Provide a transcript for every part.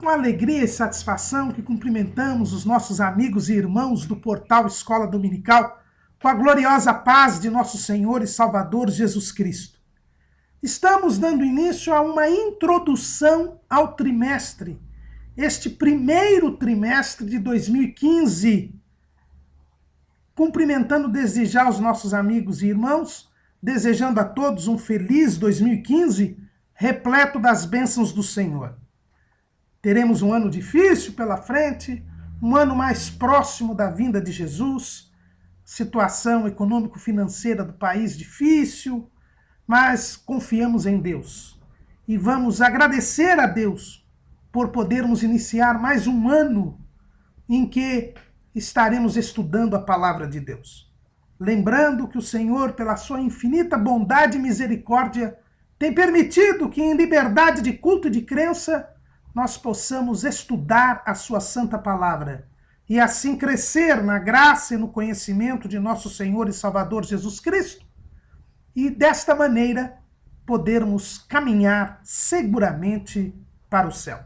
com alegria e satisfação que cumprimentamos os nossos amigos e irmãos do portal Escola Dominical com a gloriosa paz de nosso Senhor e Salvador Jesus Cristo. Estamos dando início a uma introdução ao trimestre, este primeiro trimestre de 2015, cumprimentando desde já os nossos amigos e irmãos, desejando a todos um feliz 2015, repleto das bênçãos do Senhor. Teremos um ano difícil pela frente, um ano mais próximo da vinda de Jesus, situação econômico-financeira do país difícil, mas confiamos em Deus. E vamos agradecer a Deus por podermos iniciar mais um ano em que estaremos estudando a palavra de Deus. Lembrando que o Senhor, pela sua infinita bondade e misericórdia, tem permitido que em liberdade de culto e de crença nós possamos estudar a sua santa palavra e assim crescer na graça e no conhecimento de nosso Senhor e Salvador Jesus Cristo e desta maneira podermos caminhar seguramente para o céu.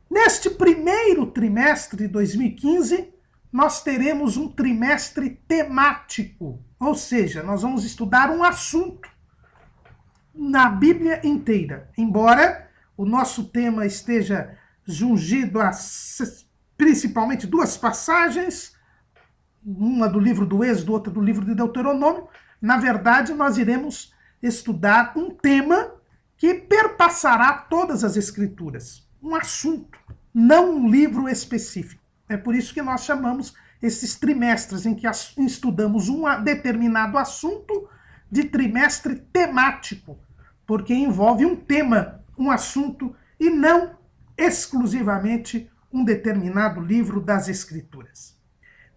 Neste primeiro trimestre de 2015, nós teremos um trimestre temático, ou seja, nós vamos estudar um assunto na Bíblia inteira, embora o nosso tema esteja jungido a principalmente duas passagens, uma do livro do Êxodo, outra do livro de Deuteronômio. Na verdade, nós iremos estudar um tema que perpassará todas as Escrituras, um assunto, não um livro específico. É por isso que nós chamamos esses trimestres em que estudamos um determinado assunto de trimestre temático, porque envolve um tema, um assunto, e não exclusivamente um determinado livro das Escrituras.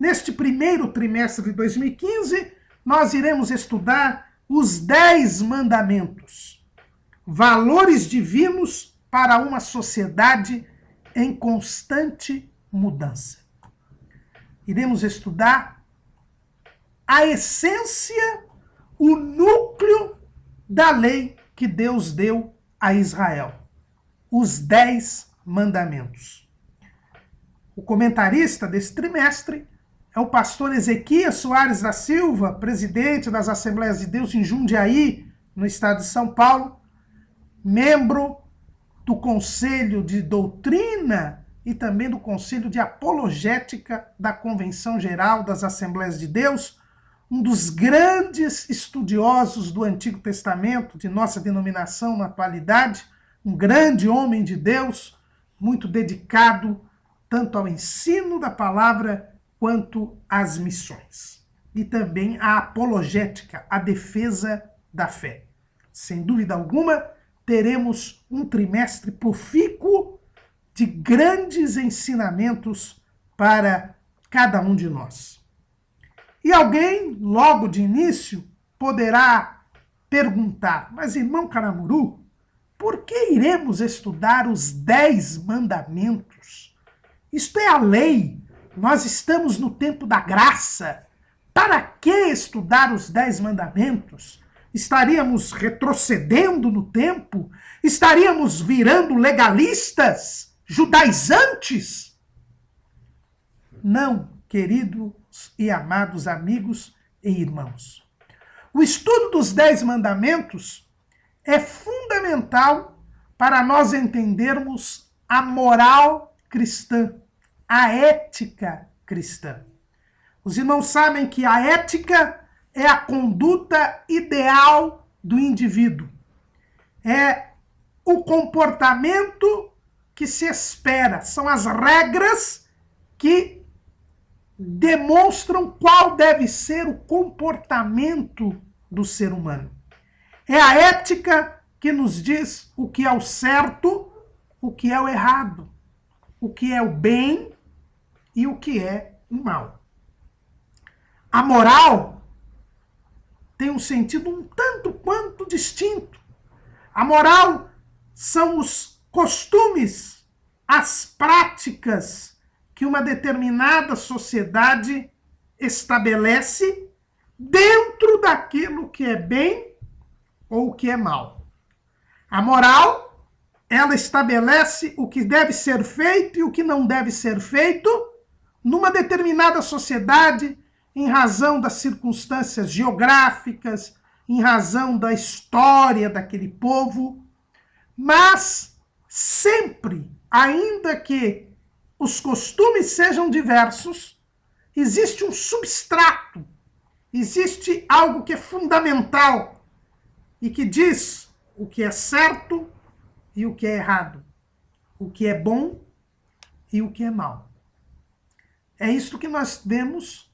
Neste primeiro trimestre de 2015, nós iremos estudar os 10 mandamentos, valores divinos para uma sociedade em constante mudança. Iremos estudar a essência, o núcleo da lei que Deus deu a Israel, os 10 mandamentos. O comentarista desse trimestre é o pastor Ezequias Soares da Silva, presidente das Assembleias de Deus em Jundiaí, no estado de São Paulo, membro do Conselho de Doutrina e também do Conselho de Apologética da Convenção Geral das Assembleias de Deus, um dos grandes estudiosos do Antigo Testamento de nossa denominação na atualidade, um grande homem de Deus, muito dedicado tanto ao ensino da palavra quanto às missões. E também à apologética, a defesa da fé. Sem dúvida alguma, teremos um trimestre profícuo de grandes ensinamentos para cada um de nós. E alguém, logo de início, poderá perguntar, mas irmão Caramuru, por que iremos estudar os 10 mandamentos? Isto é a lei. Nós estamos no tempo da graça. Para que estudar os 10 mandamentos? Estaríamos retrocedendo no tempo? Estaríamos virando legalistas? Judaizantes? Não, queridos e amados amigos e irmãos. O estudo dos 10 mandamentos é fundamental para nós entendermos a moral cristã, a ética cristã. Os irmãos sabem que a ética é a conduta ideal do indivíduo. É o comportamento que se espera. São as regras que demonstram qual deve ser o comportamento do ser humano. É a ética que nos diz o que é o certo, o que é o errado, o que é o bem e o que é o mal. A moral tem um sentido um tanto quanto distinto. A moral são os costumes, as práticas que uma determinada sociedade estabelece dentro daquilo que é bem ou que é mal. A moral ela estabelece o que deve ser feito e o que não deve ser feito numa determinada sociedade, em razão das circunstâncias geográficas, em razão da história daquele povo, mas sempre, ainda que os costumes sejam diversos, existe um substrato, existe algo que é fundamental e que diz o que é certo e o que é errado, o que é bom e o que é mal. É isto que nós vemos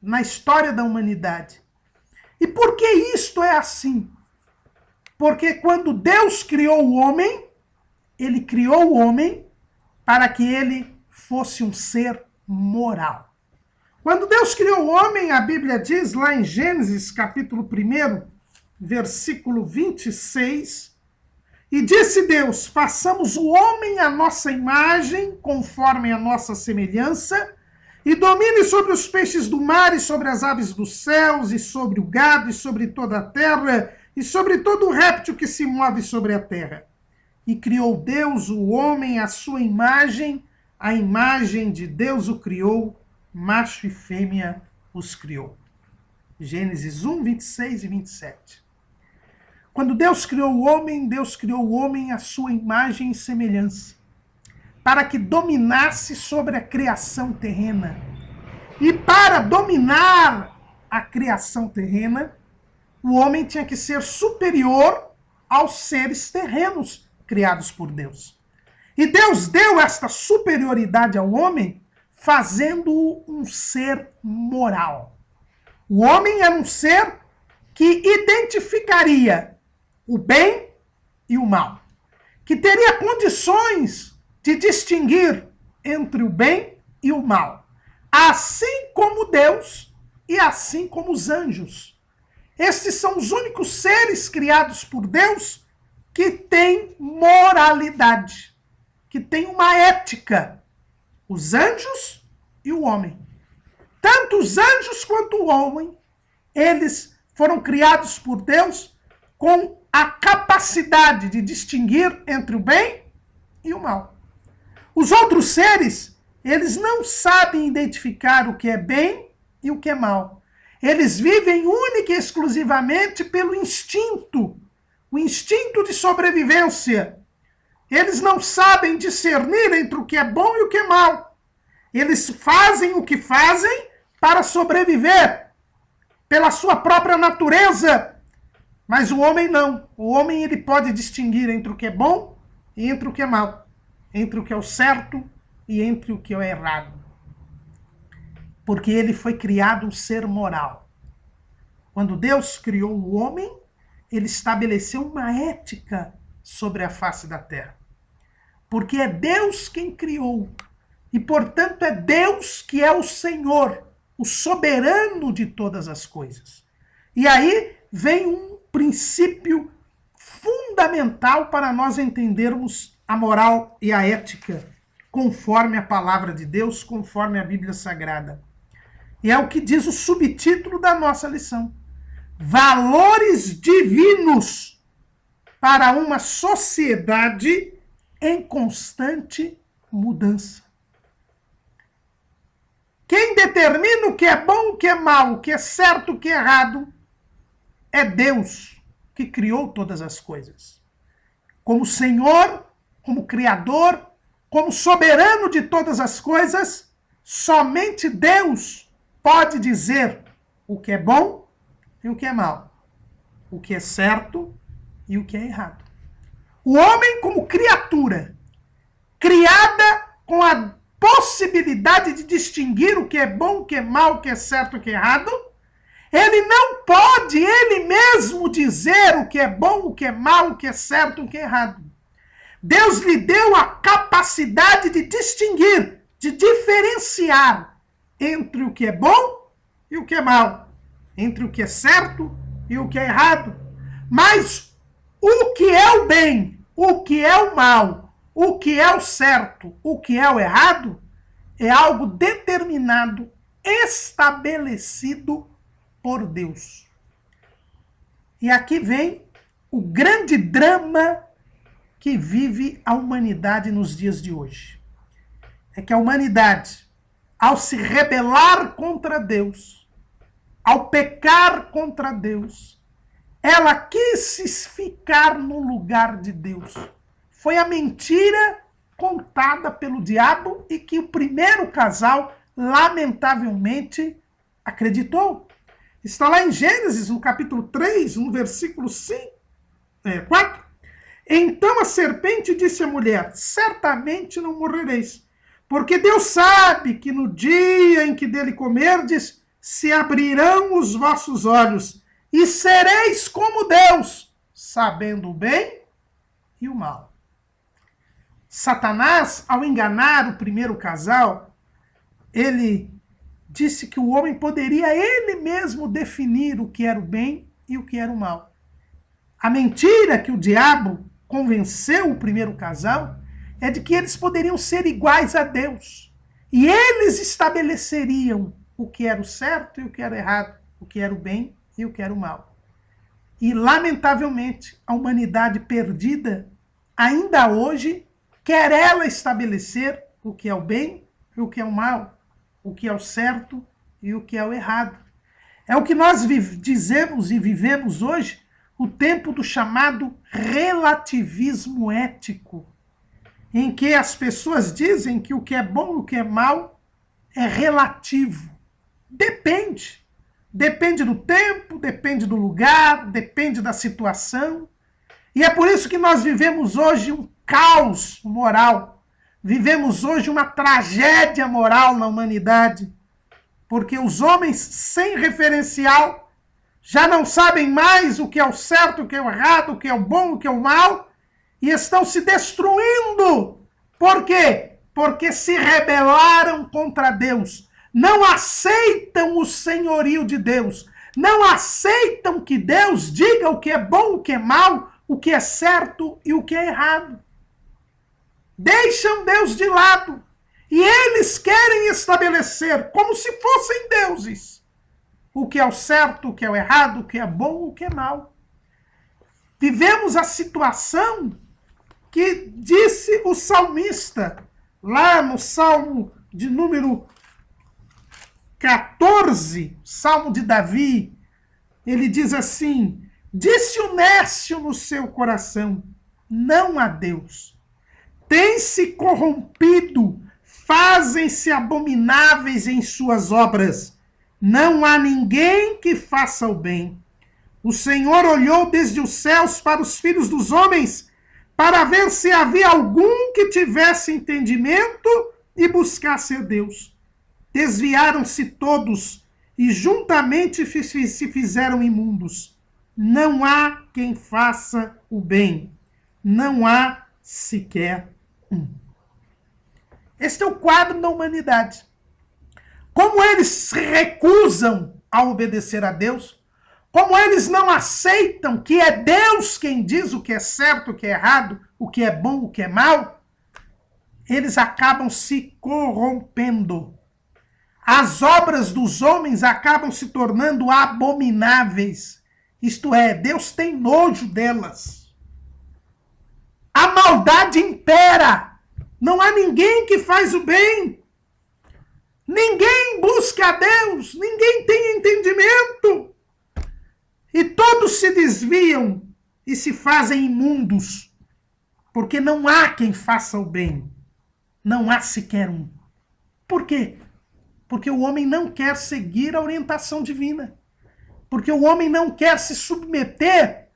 na história da humanidade. E por que isto é assim? Porque quando Deus criou o homem, ele criou o homem para que ele fosse um ser moral. Quando Deus criou o homem, a Bíblia diz lá em Gênesis, capítulo 1, versículo 26, e disse Deus, façamos o homem à nossa imagem, conforme a nossa semelhança, e domine sobre os peixes do mar, e sobre as aves dos céus, e sobre o gado, e sobre toda a terra, e sobre todo o réptil que se move sobre a terra. E criou Deus o homem à sua imagem, a imagem de Deus o criou, macho e fêmea os criou. Gênesis 1, 26 e 27. Quando Deus criou o homem à sua imagem e semelhança, para que dominasse sobre a criação terrena. E para dominar a criação terrena, o homem tinha que ser superior aos seres terrenos criados por Deus. E Deus deu esta superioridade ao homem, fazendo-o um ser moral. O homem era um ser que identificaria o bem e o mal, que teria condições de distinguir entre o bem e o mal, assim como Deus e assim como os anjos. Estes são os únicos seres criados por Deus que têm moralidade, que têm uma ética. Os anjos e o homem. Tanto os anjos quanto o homem, eles foram criados por Deus com a capacidade de distinguir entre o bem e o mal. Os outros seres, eles não sabem identificar o que é bem e o que é mal. Eles vivem única e exclusivamente pelo instinto, o instinto de sobrevivência. Eles não sabem discernir entre o que é bom e o que é mal. Eles fazem o que fazem para sobreviver, pela sua própria natureza. Mas o homem não. O homem ele pode distinguir entre o que é bom e entre o que é mal. Entre o que é o certo e entre o que é o errado. Porque ele foi criado um ser moral. Quando Deus criou o homem, ele estabeleceu uma ética sobre a face da terra. Porque é Deus quem criou. E, portanto, é Deus que é o Senhor, o soberano de todas as coisas. E aí vem um princípio fundamental para nós entendermos a moral e a ética conforme a palavra de Deus, conforme a Bíblia Sagrada. E é o que diz o subtítulo da nossa lição. Valores divinos para uma sociedade em constante mudança. Quem determina o que é bom, o que é mal, o que é certo, o que é errado, é Deus que criou todas as coisas. Como Senhor, como Criador, como soberano de todas as coisas, somente Deus pode dizer o que é bom e o que é mal, o que é certo e o que é errado. O homem como criatura, criada com a possibilidade de distinguir o que é bom, o que é mal, o que é certo, o que é errado, ele não pode ele mesmo dizer o que é bom, o que é mal, o que é certo, o que é errado. Deus lhe deu a capacidade de distinguir, de diferenciar entre o que é bom e o que é mal, entre o que é certo e o que é errado. Mas o que é o bem, o que é o mal, o que é o certo, o que é o errado, é algo determinado, estabelecido por Deus. E aqui vem o grande drama que vive a humanidade nos dias de hoje. É que a humanidade, ao se rebelar contra Deus, ao pecar contra Deus, ela quis ficar no lugar de Deus. Foi a mentira contada pelo diabo e que o primeiro casal, lamentavelmente, acreditou. Está lá em Gênesis, no capítulo 3, no versículo 4. Então a serpente disse à mulher: certamente não morrereis, porque Deus sabe que no dia em que dele comerdes, se abrirão os vossos olhos, e sereis como Deus, sabendo o bem e o mal. Satanás, ao enganar o primeiro casal, ele disse que o homem poderia ele mesmo definir o que era o bem e o que era o mal. A mentira que o diabo convenceu o primeiro casal é de que eles poderiam ser iguais a Deus. E eles estabeleceriam o que era o certo e o que era errado, o que era o bem e o que era o mal. E, lamentavelmente, a humanidade perdida, ainda hoje, quer ela estabelecer o que é o bem e o que é o mal, o que é o certo e o que é o errado. É o que nós dizemos e vivemos hoje, o tempo do chamado relativismo ético, em que as pessoas dizem que o que é bom e o que é mal é relativo. Depende. Depende do tempo, depende do lugar, depende da situação. E é por isso que nós vivemos hoje um caos moral. Vivemos hoje uma tragédia moral na humanidade. Porque os homens sem referencial já não sabem mais o que é o certo, o que é o errado, o que é o bom, o que é o mal, e estão se destruindo. Por quê? Porque se rebelaram contra Deus. Não aceitam o senhorio de Deus. Não aceitam que Deus diga o que é bom, o que é mal, o que é certo e o que é errado. Deixam Deus de lado. E eles querem estabelecer, como se fossem deuses, o que é o certo, o que é o errado, o que é bom, o que é mal. Vivemos a situação que disse o salmista, lá no Salmo de número 14, Salmo de Davi, ele diz assim: disse o nécio no seu coração, não há Deus. Tem-se corrompido, fazem-se abomináveis em suas obras. Não há ninguém que faça o bem. O Senhor olhou desde os céus para os filhos dos homens, para ver se havia algum que tivesse entendimento e buscasse a Deus. Desviaram-se todos e juntamente se fizeram imundos. Não há quem faça o bem. Não há sequer um. Este é o quadro da humanidade. Como eles se recusam a obedecer a Deus, como eles não aceitam que é Deus quem diz o que é certo, o que é errado, o que é bom, o que é mal, eles acabam se corrompendo. As obras dos homens acabam se tornando abomináveis. Isto é, Deus tem nojo delas. A maldade impera. Não há ninguém que faz o bem. Ninguém busca a Deus. Ninguém tem entendimento. E todos se desviam e se fazem imundos. Porque não há quem faça o bem. Não há sequer um. Por quê? Porque o homem não quer seguir a orientação divina. Porque o homem não quer se submeter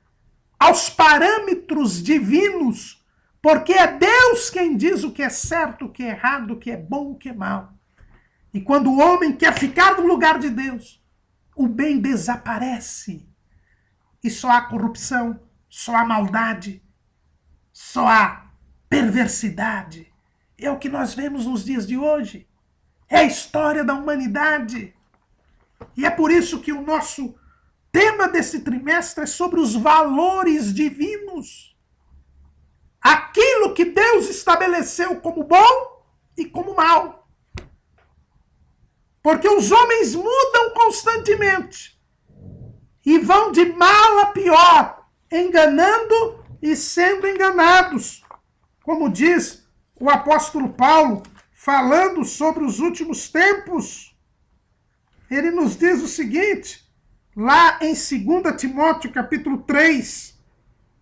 aos parâmetros divinos. Porque é Deus quem diz o que é certo, o que é errado, o que é bom, o que é mal. E quando o homem quer ficar no lugar de Deus, o bem desaparece. E só há corrupção, só há maldade, só há perversidade. É o que nós vemos nos dias de hoje. É a história da humanidade. E é por isso que o nosso tema desse trimestre é sobre os valores divinos. Aquilo que Deus estabeleceu como bom e como mal. Porque os homens mudam constantemente. E vão de mal a pior, enganando e sendo enganados. Como diz o apóstolo Paulo, falando sobre os últimos tempos, ele nos diz o seguinte, lá em 2 Timóteo, capítulo 3,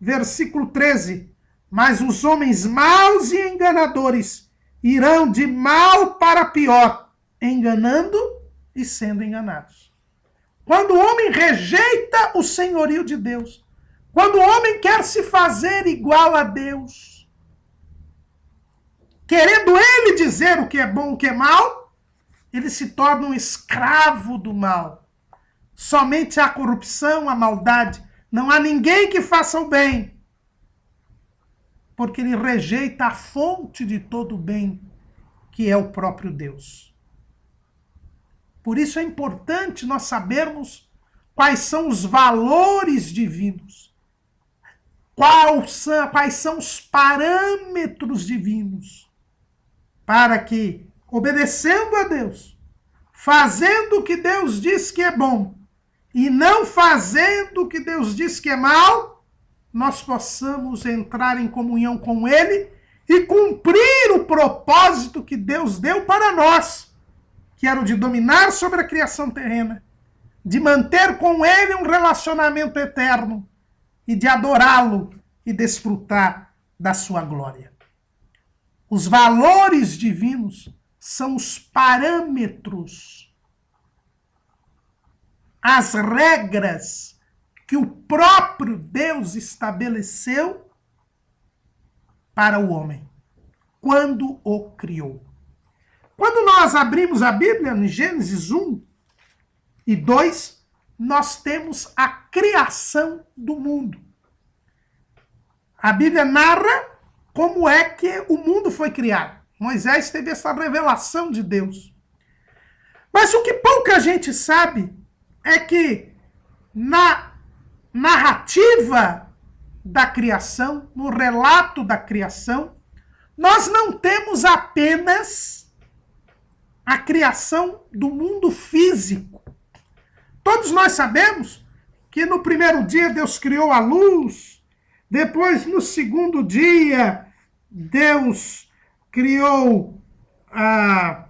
versículo 13, mas os homens maus e enganadores irão de mal para pior, enganando e sendo enganados. Quando o homem rejeita o senhorio de Deus, quando o homem quer se fazer igual a Deus, querendo ele dizer o que é bom, o que é mal, ele se torna um escravo do mal. Somente há corrupção, a maldade. Não há ninguém que faça o bem, porque ele rejeita a fonte de todo o bem, que é o próprio Deus. Por isso é importante nós sabermos quais são os valores divinos, quais são os parâmetros divinos, para que, obedecendo a Deus, fazendo o que Deus diz que é bom, e não fazendo o que Deus diz que é mal, nós possamos entrar em comunhão com Ele e cumprir o propósito que Deus deu para nós, que era o de dominar sobre a criação terrena, de manter com Ele um relacionamento eterno e de adorá-lo e desfrutar da sua glória. Os valores divinos são os parâmetros, as regras que o próprio Deus estabeleceu para o homem, quando o criou. Quando nós abrimos a Bíblia, em Gênesis 1 e 2, nós temos a criação do mundo. A Bíblia narra como é que o mundo foi criado. Moisés teve essa revelação de Deus. Mas o que pouca gente sabe é que na narrativa da criação, no relato da criação, nós não temos apenas a criação do mundo físico. Todos nós sabemos que no primeiro dia Deus criou a luz, depois no segundo dia Deus criou a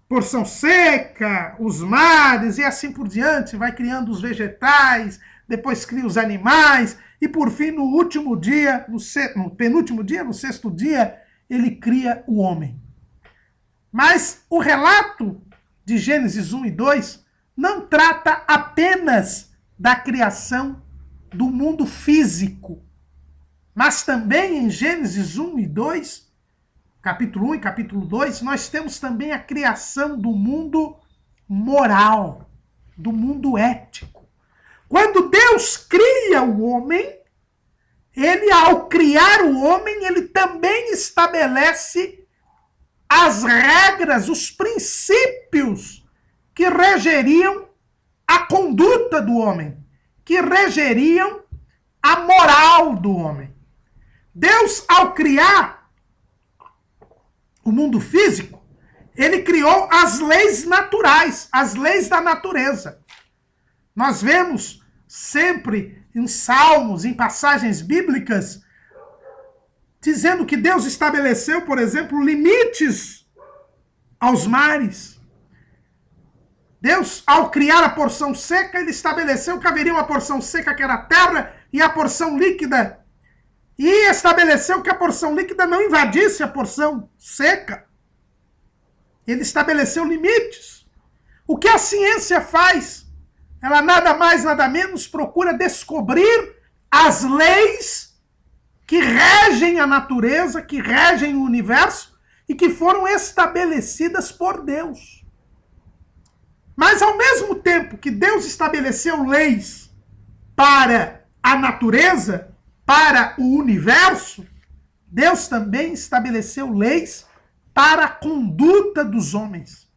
porção seca, os mares e assim por diante, vai criando os vegetais, depois cria os animais e por fim no último dia, no penúltimo dia, no sexto dia, ele cria o homem. Mas o relato de Gênesis 1 e 2 não trata apenas da criação do mundo físico, mas também em Gênesis 1 e 2, capítulo 1 e capítulo 2, nós temos também a criação do mundo moral, do mundo ético. Quando Deus cria o homem, ele, ao criar o homem, ele também estabelece as regras, os princípios que regeriam a conduta do homem, que regeriam a moral do homem. Deus, ao criar o mundo físico, ele criou as leis naturais, as leis da natureza. Nós vemos sempre em salmos, em passagens bíblicas, dizendo que Deus estabeleceu, por exemplo, limites aos mares. Deus, ao criar a porção seca, ele estabeleceu que haveria uma porção seca que era a terra e a porção líquida. E estabeleceu que a porção líquida não invadisse a porção seca. Ele estabeleceu limites. O que a ciência faz? Ela nada mais, nada menos procura descobrir as leis que regem a natureza, que regem o universo e que foram estabelecidas por Deus. Mas ao mesmo tempo que Deus estabeleceu leis para a natureza, para o universo, Deus também estabeleceu leis para a conduta dos homens.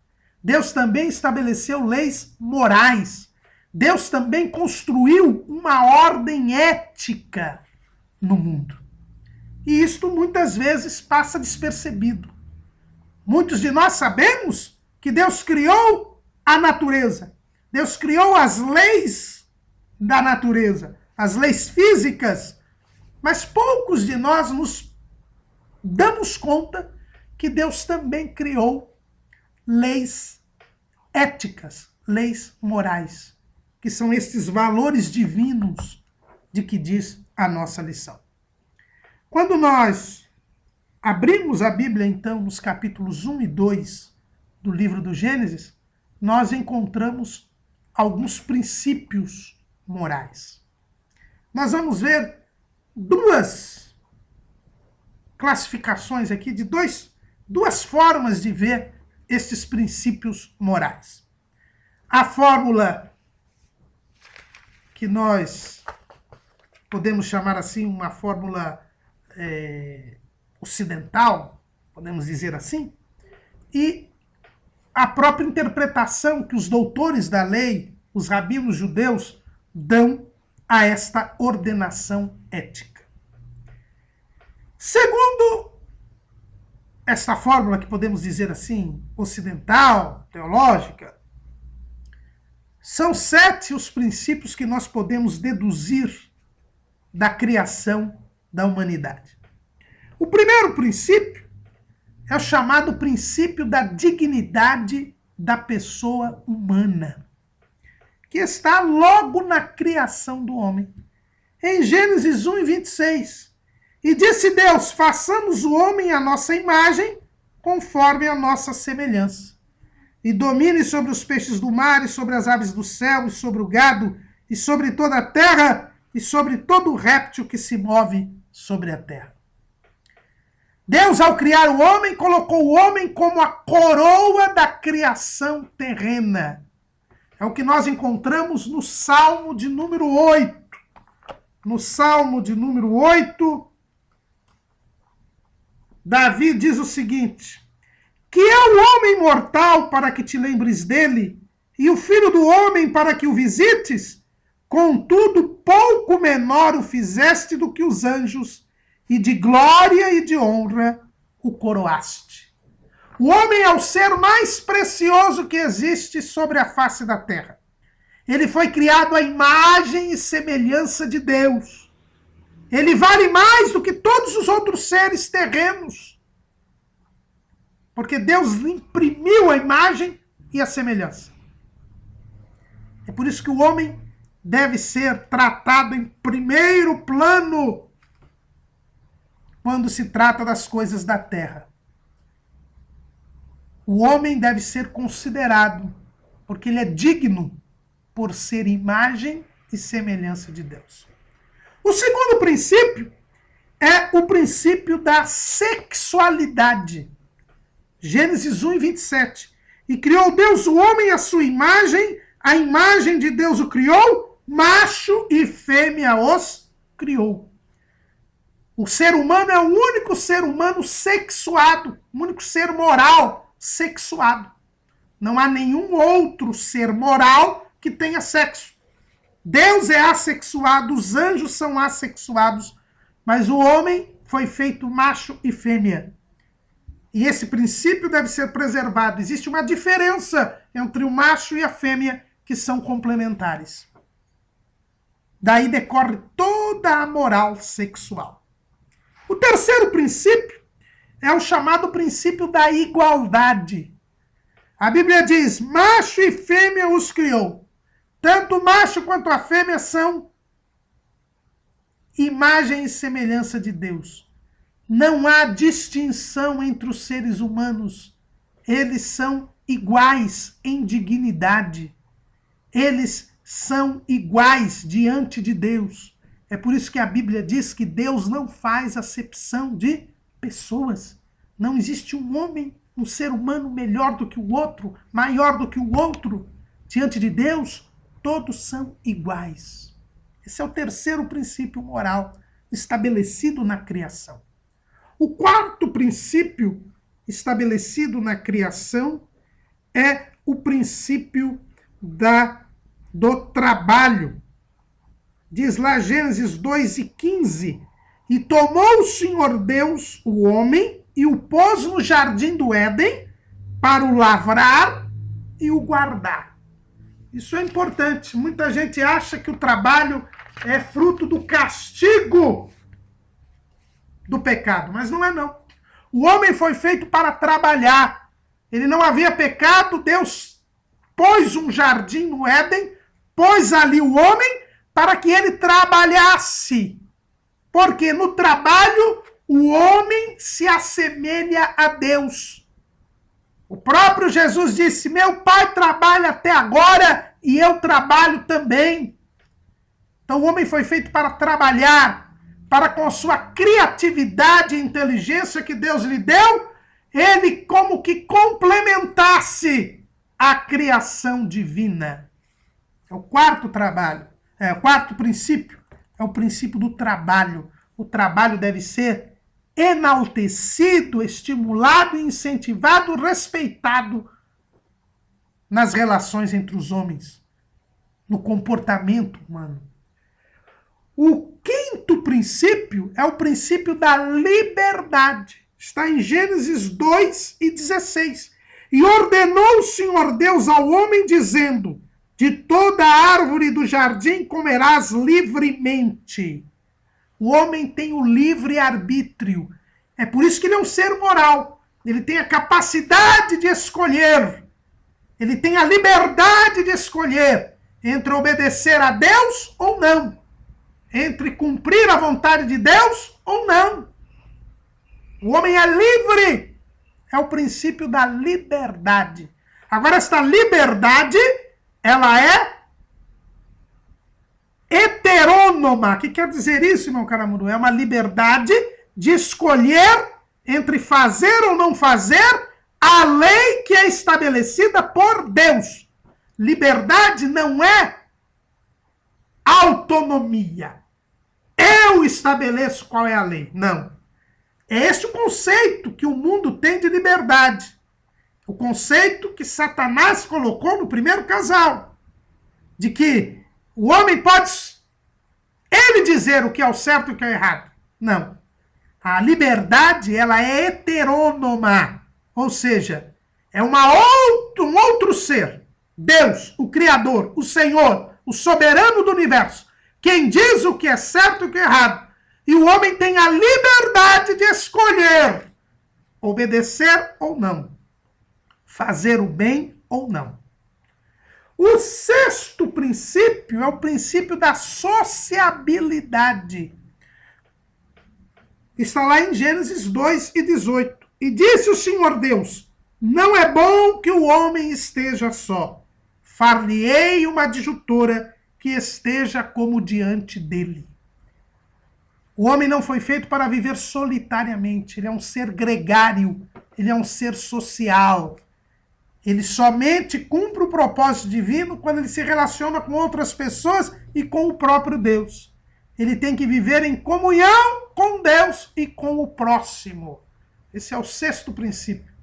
Deus também estabeleceu leis morais. Deus também construiu uma ordem ética no mundo. E isto muitas vezes passa despercebido. Muitos de nós sabemos que Deus criou a natureza. Deus criou as leis da natureza, as leis físicas. Mas poucos de nós nos damos conta que Deus também criou leis éticas, leis morais, que são esses valores divinos de que diz a nossa lição. Quando nós abrimos a Bíblia, então, nos capítulos 1 e 2 do livro do Gênesis, nós encontramos alguns princípios morais. Nós vamos ver duas classificações aqui, de duas formas de ver esses princípios morais. A fórmula que nós podemos chamar assim, uma fórmula ocidental, podemos dizer assim, e a própria interpretação que os doutores da lei, os rabinos judeus, dão a esta ordenação ética. Segundo esta fórmula que podemos dizer assim, ocidental, teológica, são 7 os princípios que nós podemos deduzir da criação da humanidade. O primeiro princípio é o chamado princípio da dignidade da pessoa humana, que está logo na criação do homem. Em Gênesis 1 e 26, e disse Deus, façamos o homem à nossa imagem, conforme a nossa semelhança, e domine sobre os peixes do mar, e sobre as aves do céu, e sobre o gado, e sobre toda a terra, e sobre todo o réptil que se move sobre a terra. Deus, ao criar o homem, colocou o homem como a coroa da criação terrena. É o que nós encontramos no Salmo de número 8. No Salmo de número 8, Davi diz o seguinte: que é o homem mortal para que te lembres dele, e o filho do homem para que o visites? Contudo, pouco menor o fizeste do que os anjos, e de glória e de honra o coroaste. O homem é o ser mais precioso que existe sobre a face da terra. Ele foi criado à imagem e semelhança de Deus. Ele vale mais do que todos os outros seres terrenos, porque Deus lhe imprimiu a imagem e a semelhança. É por isso que o homem deve ser tratado em primeiro plano quando se trata das coisas da terra. O homem deve ser considerado, porque ele é digno por ser imagem e semelhança de Deus. O segundo princípio é o princípio da sexualidade. Gênesis 1 e 27. E criou Deus o homem à sua imagem, a imagem de Deus o criou, macho e fêmea os criou. O ser humano é o único ser humano sexuado, o único ser moral sexuado. Não há nenhum outro ser moral que tenha sexo. Deus é assexuado, os anjos são assexuados, mas o homem foi feito macho e fêmea. E esse princípio deve ser preservado. Existe uma diferença entre o macho e a fêmea que são complementares. Daí decorre toda a moral sexual. O terceiro princípio é o chamado princípio da igualdade. A Bíblia diz, macho e fêmea os criou. Tanto o macho quanto a fêmea são imagem e semelhança de Deus. Não há distinção entre os seres humanos. Eles são iguais em dignidade. Eles são iguais diante de Deus. É por isso que a Bíblia diz que Deus não faz acepção de pessoas. Não existe um homem, um ser humano melhor do que o outro, maior do que o outro. Diante de Deus, todos são iguais. Esse é o terceiro princípio moral estabelecido na criação. O quarto princípio estabelecido na criação é o princípio do trabalho. Diz lá Gênesis 2 e 15, e tomou o Senhor Deus o homem e o pôs no jardim do Éden para o lavrar e o guardar. Isso é importante. Muita gente acha que o trabalho é fruto do castigo do pecado, mas não é não. O homem foi feito para trabalhar. Ele não havia pecado, Deus pôs um jardim no Éden, pôs ali o homem para que ele trabalhasse. Porque no trabalho o homem se assemelha a Deus. O próprio Jesus disse: meu Pai trabalha até agora e eu trabalho também. Então o homem foi feito para trabalhar, para com sua criatividade e inteligência que Deus lhe deu, ele como que complementasse a criação divina. É o quarto trabalho, o quarto princípio, é o princípio do trabalho. O trabalho deve ser enaltecido, estimulado, incentivado, respeitado nas relações entre os homens, no comportamento humano. O quinto princípio é o princípio da liberdade. Está em Gênesis 2:16. E ordenou o Senhor Deus ao homem, dizendo: de toda árvore do jardim comerás livremente. O homem tem o livre-arbítrio. É por isso que ele é um ser moral. Ele tem a capacidade de escolher. Ele tem a liberdade de escolher entre obedecer a Deus ou não. Entre cumprir a vontade de Deus ou não. O homem é livre. É o princípio da liberdade. Agora, esta liberdade, ela é heterônoma. O que quer dizer isso, irmão Caramuru? É uma liberdade de escolher entre fazer ou não fazer a lei que é estabelecida por Deus. Liberdade não é autonomia. Eu estabeleço qual é a lei. Não. É este o conceito que o mundo tem de liberdade. O conceito que Satanás colocou no primeiro casal. De que o homem pode ele dizer o que é o certo e o que é o errado. Não. A liberdade, ela é heterônoma. Ou seja, é um outro ser. Deus, o Criador, o Senhor, o soberano do universo. Quem diz o que é certo e o que é errado. E o homem tem a liberdade de escolher obedecer ou não. Fazer o bem ou não. O sexto princípio é o princípio da sociabilidade. Está lá em Gênesis 2:18. E disse o Senhor Deus: não é bom que o homem esteja só. Far-lhe-ei uma adjutora que esteja como diante dele. O homem não foi feito para viver solitariamente. Ele é um ser gregário. Ele é um ser social. Ele somente cumpre o propósito divino quando ele se relaciona com outras pessoas e com o próprio Deus. Ele tem que viver em comunhão com Deus e com o próximo. Esse é o sexto princípio.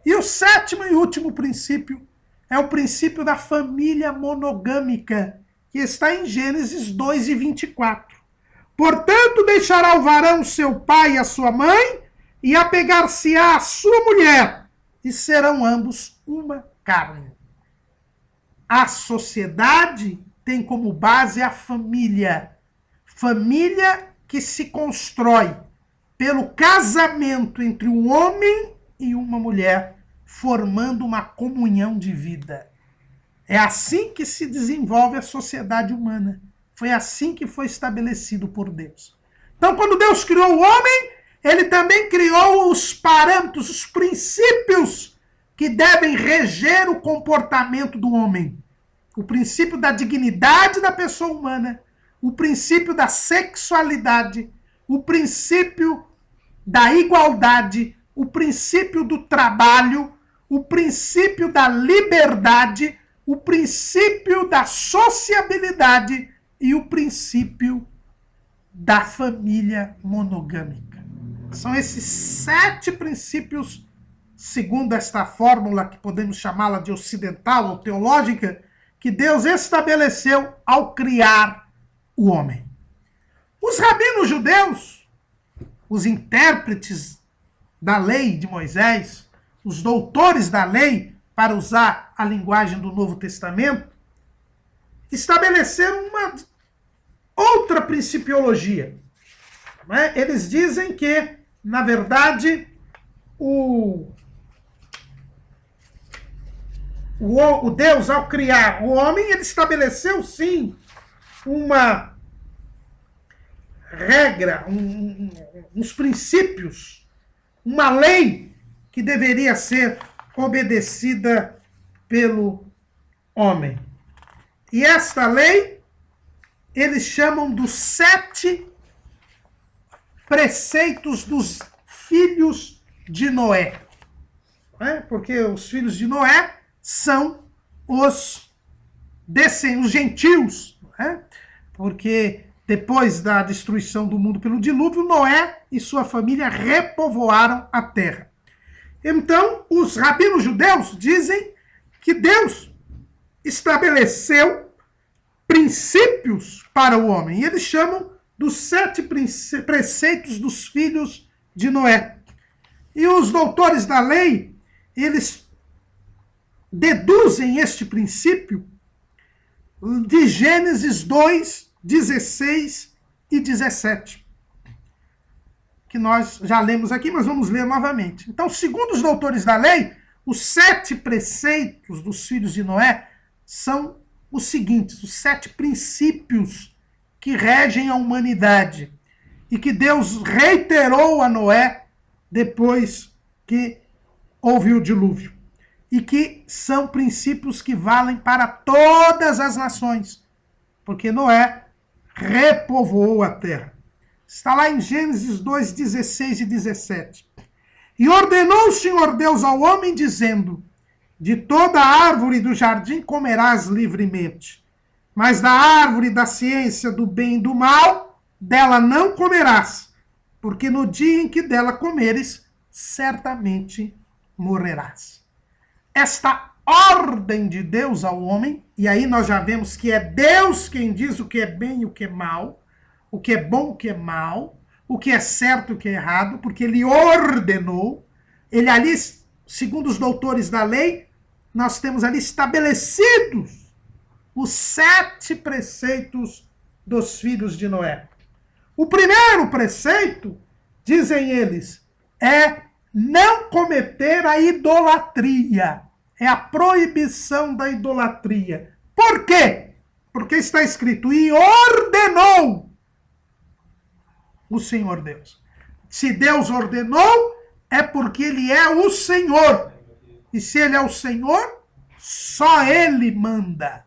E o sétimo e último princípio é o princípio da família monogâmica, que está em Gênesis 2:24. Portanto, deixará o varão seu pai e a sua mãe, e apegar-se-á à sua mulher, e serão ambos uma carne. A sociedade tem como base a família. Família que se constrói pelo casamento entre um homem e uma mulher, formando uma comunhão de vida. É assim que se desenvolve a sociedade humana. Foi assim que foi estabelecido por Deus. Então, quando Deus criou o homem, ele também criou os parâmetros, os princípios que devem reger o comportamento do homem. O princípio da dignidade da pessoa humana, o princípio da sexualidade, o princípio da igualdade, o princípio do trabalho, o princípio da liberdade, o princípio da sociabilidade e o princípio da família monogâmica. São esses 7 princípios, segundo esta fórmula que podemos chamá-la de ocidental ou teológica, que Deus estabeleceu ao criar o homem. Os rabinos judeus, os intérpretes da lei de Moisés, os doutores da lei, para usar a linguagem do Novo Testamento, estabeleceram uma outra principiologia. né? Eles dizem que, na verdade, o Deus, ao criar o homem, ele estabeleceu, sim, uma regra, uns princípios, uma lei que deveria ser obedecida pelo homem. E esta lei, eles chamam dos 7 preceitos dos filhos de Noé. Porque os filhos de Noé são os gentios. Porque depois da destruição do mundo pelo dilúvio, Noé e sua família repovoaram a terra. Então, os rabinos judeus dizem que Deus estabeleceu princípios para o homem. E eles chamam dos 7 preceitos dos filhos de Noé. E os doutores da lei, eles deduzem este princípio de Gênesis 2, 16 e 17. Que nós já lemos aqui, mas vamos ler novamente. Então, segundo os doutores da lei, os 7 preceitos dos filhos de Noé são os seguintes, os 7 princípios que regem a humanidade e que Deus reiterou a Noé depois que houve o dilúvio. E que são princípios que valem para todas as nações, porque Noé repovoou a terra. Está lá em Gênesis 2, 16 e 17. E ordenou o Senhor Deus ao homem, dizendo: de toda árvore do jardim comerás livremente, mas da árvore da ciência do bem e do mal, dela não comerás, porque no dia em que dela comeres, certamente morrerás. Esta ordem de Deus ao homem, e aí nós já vemos que é Deus quem diz o que é bem e o que é mal, o que é bom, o que é mal, o que é certo e o que é errado, porque ele ordenou, ele ali, segundo os doutores da lei, nós temos ali estabelecidos os 7 preceitos dos filhos de Noé. O primeiro preceito, dizem eles, é não cometer a idolatria. É a proibição da idolatria. Por quê? Porque está escrito, e ordenou o Senhor Deus. Se Deus ordenou, é porque ele é o Senhor. E se ele é o Senhor, só ele manda.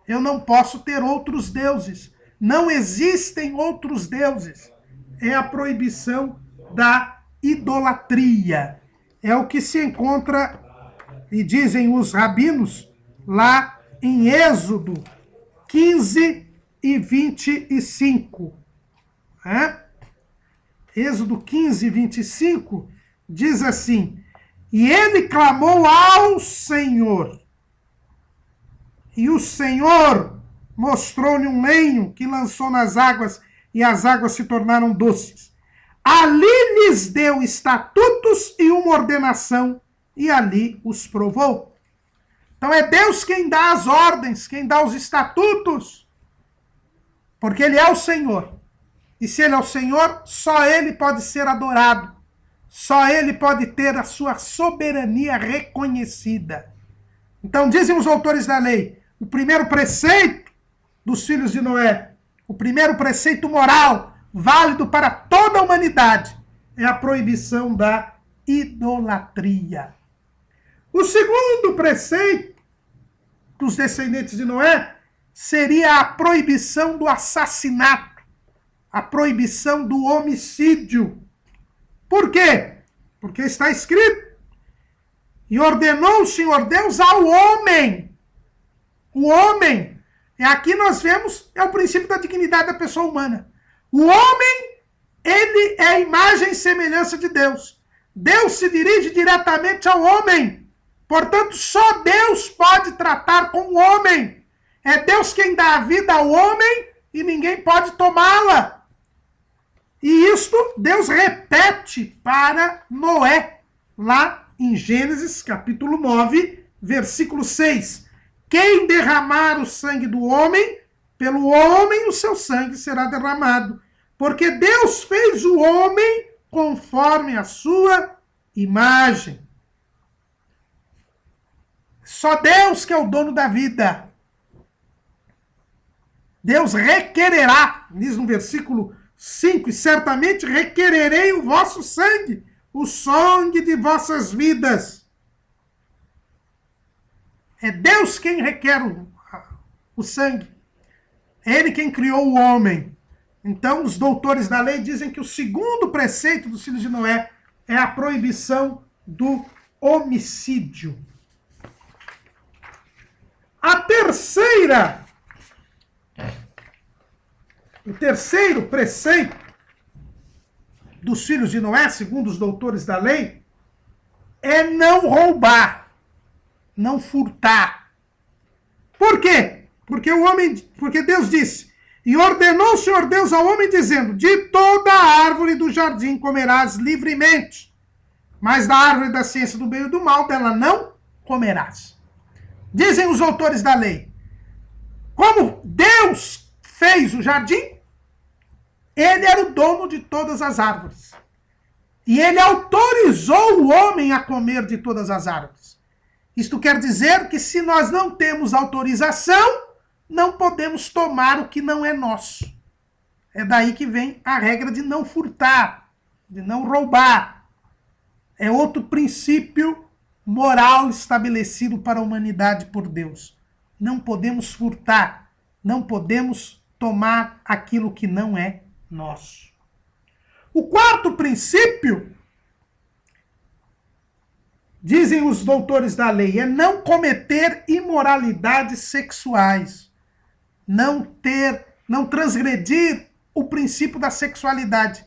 Eu não posso ter outros deuses. Não existem outros deuses. É a proibição da idolatria. É o que se encontra, e dizem os rabinos, lá em Êxodo 15 e 25. Êxodo 15, 25, diz assim: e ele clamou ao Senhor, e o Senhor mostrou-lhe um lenho que lançou nas águas, e as águas se tornaram doces. Ali lhes deu estatutos e uma ordenação, e ali os provou. Então é Deus quem dá as ordens, quem dá os estatutos, porque ele é o Senhor. E se ele é o Senhor, só ele pode ser adorado. Só ele pode ter a sua soberania reconhecida. Então dizem os autores da lei, o primeiro preceito dos filhos de Noé, o primeiro preceito moral, válido para toda a humanidade, é a proibição da idolatria. O segundo preceito dos descendentes de Noé seria a proibição do assassinato, a proibição do homicídio. Por quê? Porque está escrito, e ordenou o Senhor Deus ao homem. O homem, e aqui nós vemos, é o princípio da dignidade da pessoa humana. O homem, ele é a imagem e semelhança de Deus. Deus se dirige diretamente ao homem. Portanto, só Deus pode tratar com o homem. É Deus quem dá a vida ao homem e ninguém pode tomá-la. E isto Deus repete para Noé, lá em Gênesis capítulo 9, versículo 6. Quem derramar o sangue do homem, pelo homem o seu sangue será derramado, Porque Deus fez o homem conforme a sua imagem. Só Deus que é o dono da vida. Deus requererá, diz no versículo 5, e certamente requererei o vosso sangue, o sangue de vossas vidas. É Deus quem requer o sangue. É Ele quem criou o homem. Então, os doutores da lei dizem que o segundo preceito dos filhos de Noé é a proibição do homicídio. O terceiro preceito dos filhos de Noé, segundo os doutores da lei, é não roubar, não furtar. Por quê? Porque Deus disse: e ordenou o Senhor Deus ao homem, dizendo: de toda a árvore do jardim comerás livremente, mas da árvore da ciência do bem e do mal dela não comerás. Dizem os autores da lei, como Deus fez o jardim, ele era o dono de todas as árvores. E ele autorizou o homem a comer de todas as árvores. Isto quer dizer que se nós não temos autorização, não podemos tomar o que não é nosso. É daí que vem a regra de não furtar, de não roubar. É outro princípio moral estabelecido para a humanidade por Deus. Não podemos furtar, não podemos tomar aquilo que não é nosso. O quarto princípio, dizem os doutores da lei, é não cometer imoralidades sexuais. Não transgredir o princípio da sexualidade.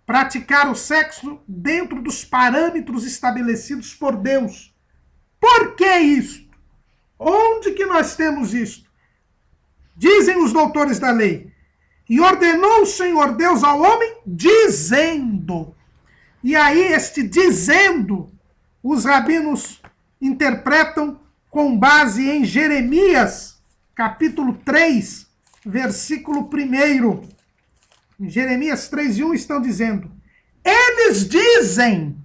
Praticar o sexo dentro dos parâmetros estabelecidos por Deus. Por que isso? Onde que nós temos isto? Dizem os doutores da lei, e ordenou o Senhor Deus ao homem, dizendo. E aí, este dizendo, os rabinos interpretam com base em Jeremias, capítulo 3, versículo 1. Em Jeremias 3:1 estão dizendo: eles dizem,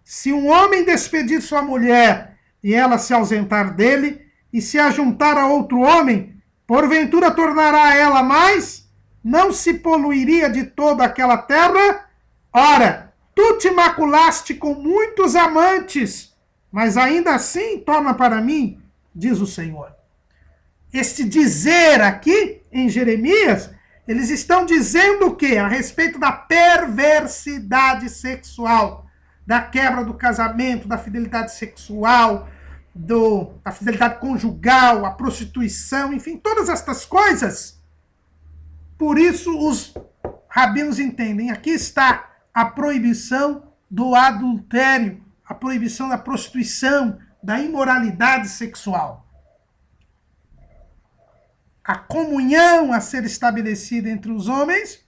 se um homem despedir sua mulher e ela se ausentar dele e se ajuntar a outro homem, porventura tornará ela mais? Não se poluiria de toda aquela terra? Ora, tu te maculaste com muitos amantes, mas ainda assim torna para mim, diz o Senhor. Este dizer aqui, em Jeremias, eles estão dizendo o quê? A respeito da perversidade sexual, da quebra do casamento, da fidelidade sexual, da fidelidade conjugal, a prostituição, enfim, todas estas coisas. Por isso os rabinos entendem, aqui está a proibição do adultério, a proibição da prostituição, da imoralidade sexual. A comunhão a ser estabelecida entre os homens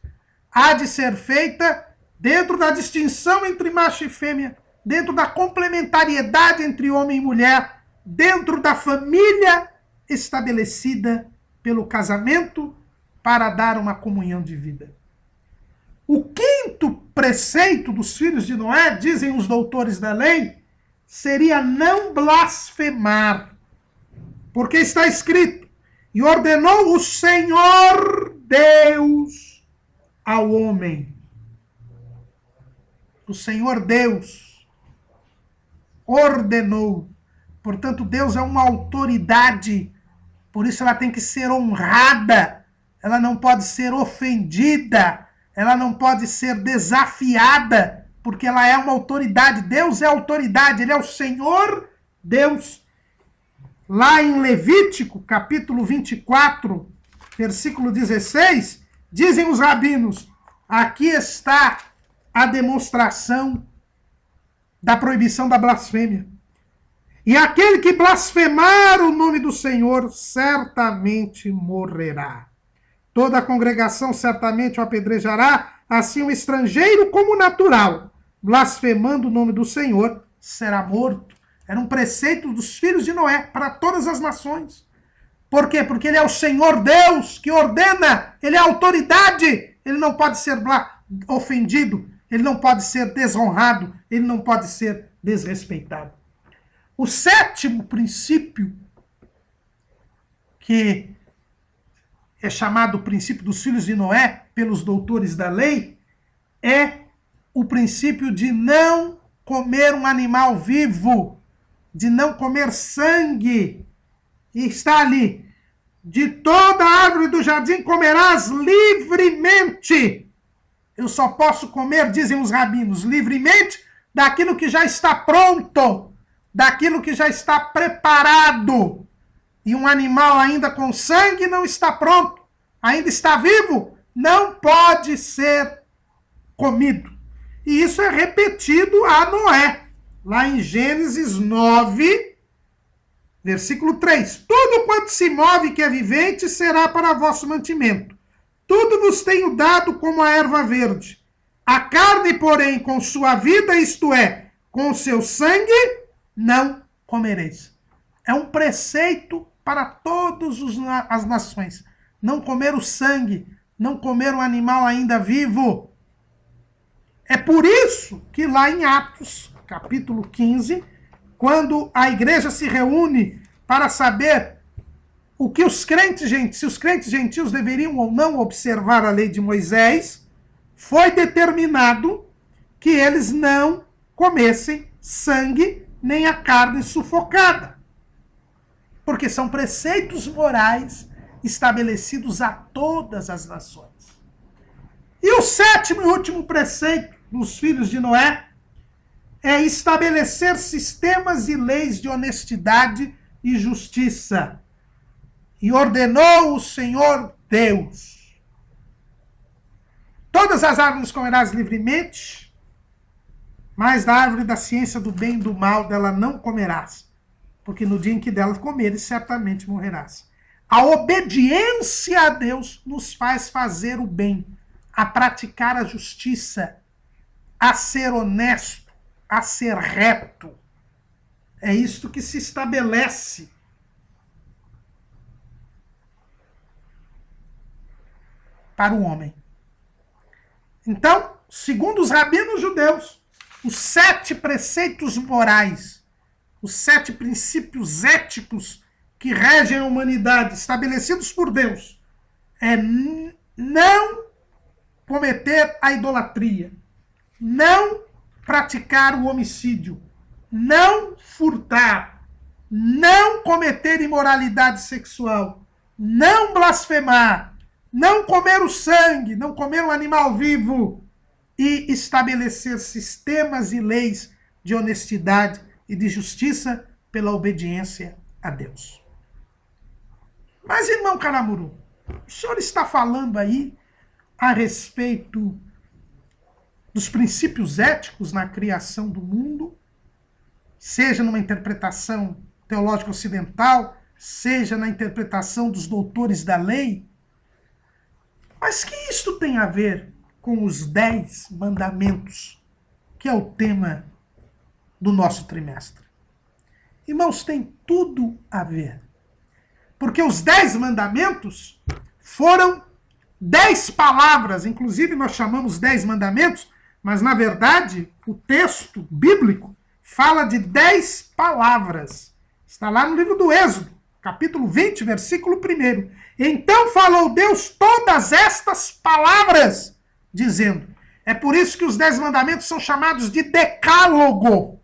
há de ser feita dentro da distinção entre macho e fêmea, dentro da complementariedade entre homem e mulher, dentro da família estabelecida pelo casamento para dar uma comunhão de vida. O quinto preceito dos filhos de Noé, dizem os doutores da lei, seria não blasfemar. Porque está escrito, e ordenou o Senhor Deus ao homem. O Senhor Deus ordenou. Portanto, Deus é uma autoridade, por isso ela tem que ser honrada, ela não pode ser ofendida, ela não pode ser desafiada, porque ela é uma autoridade. Deus é autoridade, ele é o Senhor Deus. Lá em Levítico, capítulo 24, versículo 16, dizem os rabinos, aqui está a demonstração da proibição da blasfêmia. E aquele que blasfemar o nome do Senhor, certamente morrerá. Toda a congregação certamente o apedrejará, assim o estrangeiro como o natural, blasfemando o nome do Senhor, será morto. Era um preceito dos filhos de Noé para todas as nações. Por quê? Porque ele é o Senhor Deus que ordena, ele é a autoridade, ele não pode ser ofendido, ele não pode ser desonrado, ele não pode ser desrespeitado. O sétimo princípio, que é chamado o princípio dos filhos de Noé pelos doutores da lei, é o princípio de não comer um animal vivo, de não comer sangue. E está ali: de toda árvore do jardim comerás livremente. Eu só posso comer, dizem os rabinos, livremente daquilo que já está pronto, daquilo que já está preparado. E um animal ainda com sangue não está pronto, ainda está vivo, não pode ser comido. E isso é repetido a Noé, lá em Gênesis 9, versículo 3. Tudo quanto se move que é vivente será para vosso mantimento. Tudo vos tenho dado como a erva verde. A carne, porém, com sua vida, isto é, com seu sangue, não comereis. É um preceito para todas as nações. Não comer o sangue, não comer um animal ainda vivo. É por isso que lá em Atos, capítulo 15, quando a igreja se reúne para saber o que se os crentes gentios deveriam ou não observar a lei de Moisés, foi determinado que eles não comessem sangue nem a carne sufocada. Porque são preceitos morais estabelecidos a todas as nações. E o sétimo e último preceito dos filhos de Noé é estabelecer sistemas e leis de honestidade e justiça. E ordenou o Senhor Deus: todas as árvores comerás livremente, mas da árvore da ciência do bem e do mal dela não comerás, porque no dia em que dela comeres, certamente morrerás. A obediência a Deus nos faz fazer o bem, a praticar a justiça, a ser honesto, a ser reto. É isto que se estabelece para o homem. Então, segundo os rabinos judeus, os 7 preceitos morais, os 7 princípios éticos que regem a humanidade, estabelecidos por Deus, é não cometer a idolatria, não praticar o homicídio, não furtar, não cometer imoralidade sexual, não blasfemar, não comer o sangue, não comer um animal vivo, e estabelecer sistemas e leis de honestidade e de justiça pela obediência a Deus. Mas, irmão Caramuru, o senhor está falando aí a respeito dos princípios éticos na criação do mundo, seja numa interpretação teológica ocidental, seja na interpretação dos doutores da lei. Mas que isto tem a ver com os 10 mandamentos, que é o tema do nosso trimestre? Irmãos, tem tudo a ver. Porque os 10 mandamentos foram 10 palavras, inclusive nós chamamos 10 mandamentos, mas na verdade o texto bíblico fala de 10 palavras. Está lá no livro do Êxodo, capítulo 20, versículo 1. Então falou Deus todas estas palavras, dizendo. É por isso que os 10 mandamentos são chamados de decálogo.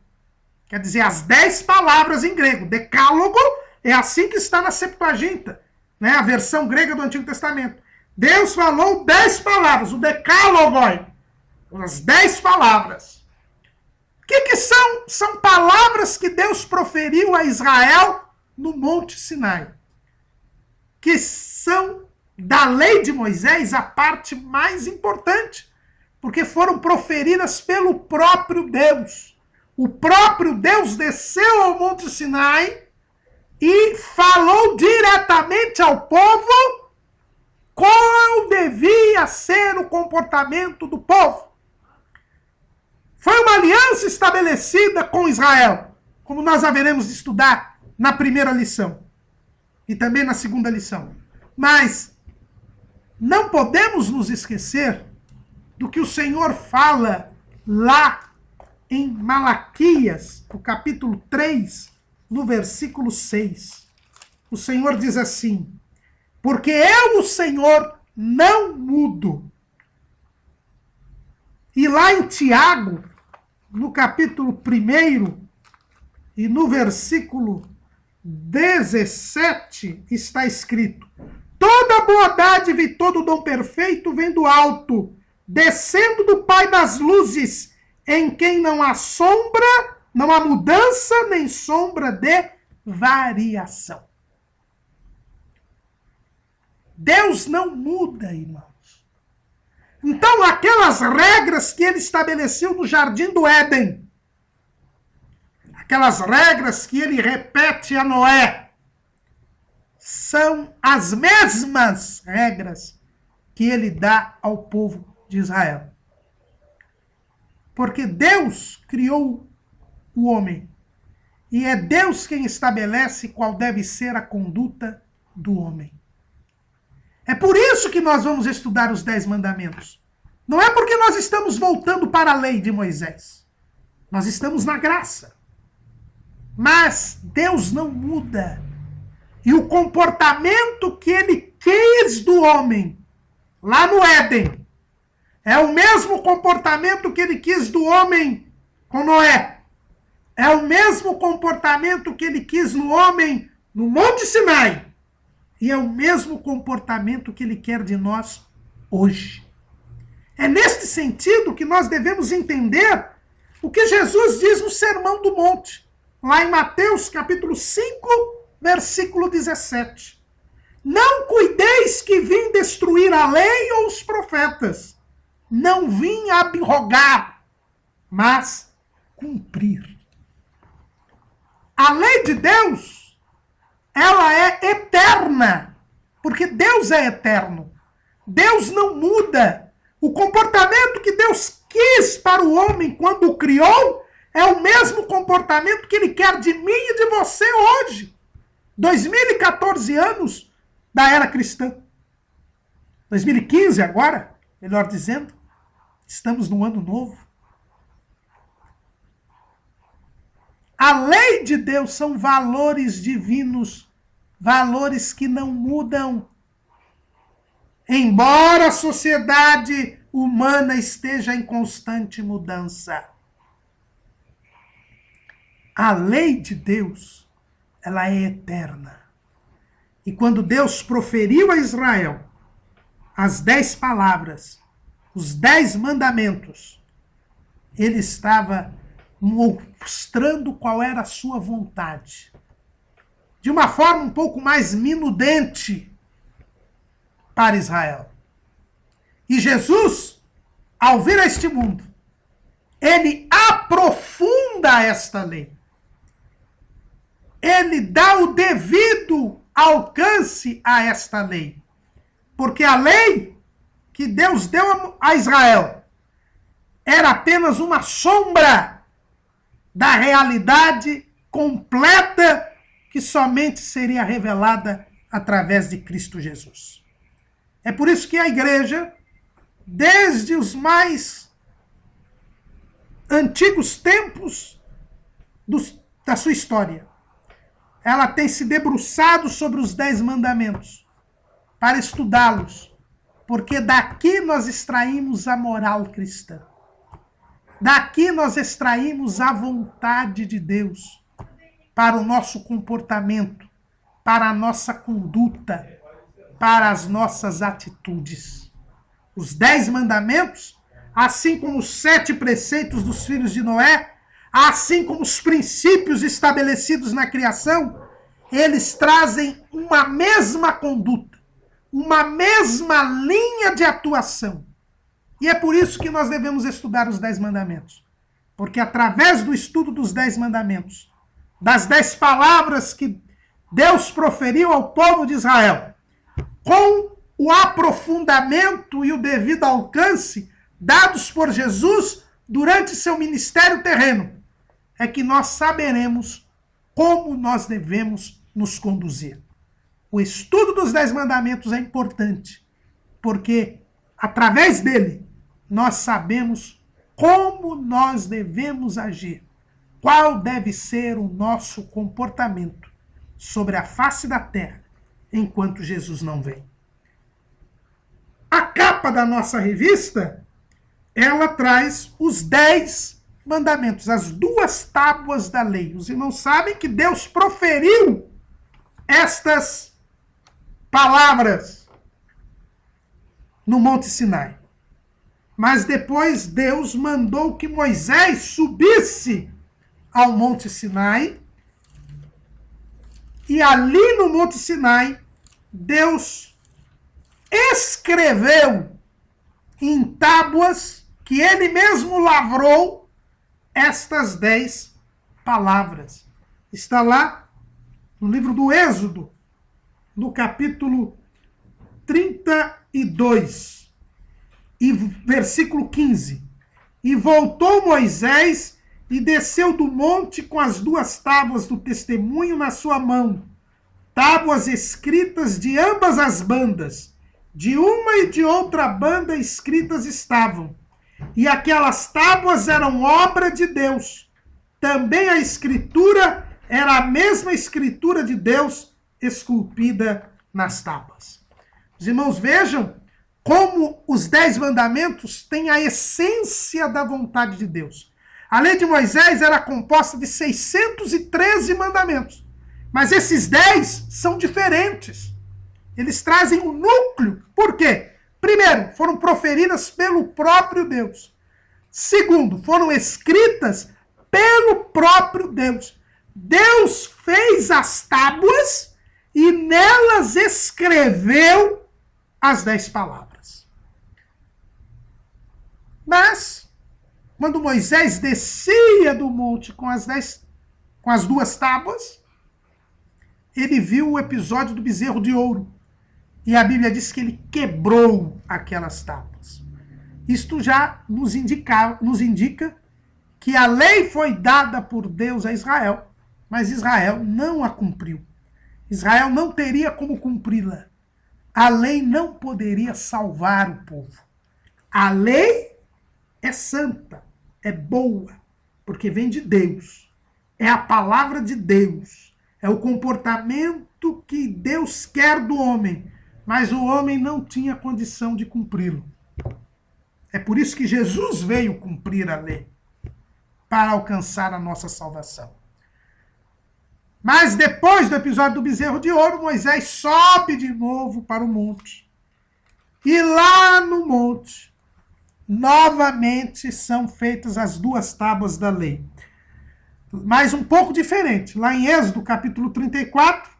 Quer dizer, as 10 palavras em grego. Decálogo é assim que está na Septuaginta, né? A versão grega do Antigo Testamento. Deus falou 10 palavras, o decálogo, as 10 palavras. O que são? São palavras que Deus proferiu a Israel no Monte Sinai, que são da lei de Moisés a parte mais importante, porque foram proferidas pelo próprio Deus. O próprio Deus desceu ao Monte Sinai e falou diretamente ao povo qual devia ser o comportamento do povo. Foi uma aliança estabelecida com Israel, como nós haveremos de estudar na primeira lição e também na segunda lição. Mas não podemos nos esquecer do que o Senhor fala lá em Malaquias, no capítulo 3, no versículo 6. O Senhor diz assim: porque eu, o Senhor, não mudo. E lá em Tiago, no capítulo 1 e no versículo 17, está escrito: toda boa dádiva e todo dom perfeito vem do alto, descendo do Pai das luzes, em quem não há sombra, não há mudança, nem sombra de variação. Deus não muda, irmãos. Então, aquelas regras que ele estabeleceu no Jardim do Éden, aquelas regras que ele repete a Noé, são as mesmas regras que ele dá ao povo de Israel. Porque Deus criou o homem, e é Deus quem estabelece qual deve ser a conduta do homem. É por isso que nós vamos estudar os 10 mandamentos. Não é porque nós estamos voltando para a lei de Moisés. Nós estamos na graça. Mas Deus não muda. E o comportamento que ele quis do homem, lá no Éden, é o mesmo comportamento que ele quis do homem com Noé. É o mesmo comportamento que ele quis no homem no Monte Sinai. E é o mesmo comportamento que ele quer de nós hoje. É neste sentido que nós devemos entender o que Jesus diz no Sermão do Monte, lá em Mateus capítulo 5, versículo 17. Não cuideis que vim destruir a lei ou os profetas. Não vim abrogar, mas cumprir. A lei de Deus, ela é eterna, porque Deus é eterno. Deus não muda. O comportamento que Deus quis para o homem quando o criou é o mesmo comportamento que ele quer de mim e de você hoje. 2014 anos da era cristã. 2015 agora, melhor dizendo. Estamos no ano novo. A lei de Deus são valores divinos, valores que não mudam. Embora a sociedade humana esteja em constante mudança. A lei de Deus, ela é eterna. E quando Deus proferiu a Israel as 10 palavras, os 10 mandamentos, ele estava mostrando qual era a sua vontade. De uma forma um pouco mais minudente para Israel. E Jesus, ao vir a este mundo, ele aprofunda esta lei. Ele dá o devido alcance a esta lei. Porque a lei que Deus deu a Israel era apenas uma sombra da realidade completa que somente seria revelada através de Cristo Jesus. É por isso que a igreja, desde os mais antigos tempos da sua história, ela tem se debruçado sobre os 10 mandamentos para estudá-los, porque daqui nós extraímos a moral cristã. Daqui nós extraímos a vontade de Deus para o nosso comportamento, para a nossa conduta, para as nossas atitudes. Os 10 mandamentos, assim como os 7 preceitos dos filhos de Noé, assim como os princípios estabelecidos na criação, eles trazem uma mesma conduta, uma mesma linha de atuação. E é por isso que nós devemos estudar os 10 mandamentos. Porque através do estudo dos 10 mandamentos, das 10 palavras que Deus proferiu ao povo de Israel, com o aprofundamento e o devido alcance dados por Jesus durante seu ministério terreno, é que nós saberemos como nós devemos nos conduzir. O estudo dos 10 mandamentos é importante, porque através dele nós sabemos como nós devemos agir, qual deve ser o nosso comportamento sobre a face da terra enquanto Jesus não vem. A capa da nossa revista, ela traz os 10 mandamentos, as 2 tábuas da lei. Os irmãos sabem que Deus proferiu estas palavras no Monte Sinai. Mas depois Deus mandou que Moisés subisse ao Monte Sinai. E ali no Monte Sinai, Deus escreveu em tábuas que ele mesmo lavrou estas 10 palavras. Está lá no livro do Êxodo, no capítulo 32, e versículo 15. E voltou Moisés e desceu do monte com as 2 tábuas do testemunho na sua mão, tábuas escritas de ambas as bandas, de uma e de outra banda escritas estavam. E aquelas tábuas eram obra de Deus. Também a escritura era a mesma escritura de Deus esculpida nas tábuas. Os irmãos, vejam como os 10 mandamentos têm a essência da vontade de Deus. A lei de Moisés era composta de 613 mandamentos. Mas esses 10 são diferentes. Eles trazem um núcleo. Por quê? Primeiro, foram proferidas pelo próprio Deus. Segundo, foram escritas pelo próprio Deus. Deus fez as tábuas e nelas escreveu as 10 palavras. Mas, quando Moisés descia do monte com as 2 tábuas, ele viu o episódio do bezerro de ouro. E a Bíblia diz que ele quebrou aquelas tábuas. Isto já nos indica que a lei foi dada por Deus a Israel, mas Israel não a cumpriu. Israel não teria como cumpri-la. A lei não poderia salvar o povo. A lei é santa, é boa, porque vem de Deus. É a palavra de Deus. É o comportamento que Deus quer do homem, mas o homem não tinha condição de cumpri-lo. É por isso que Jesus veio cumprir a lei, para alcançar a nossa salvação. Mas depois do episódio do bezerro de ouro, Moisés sobe de novo para o monte. E lá no monte, novamente são feitas as 2 tábuas da lei. Mas um pouco diferente. Lá em Êxodo, capítulo 34,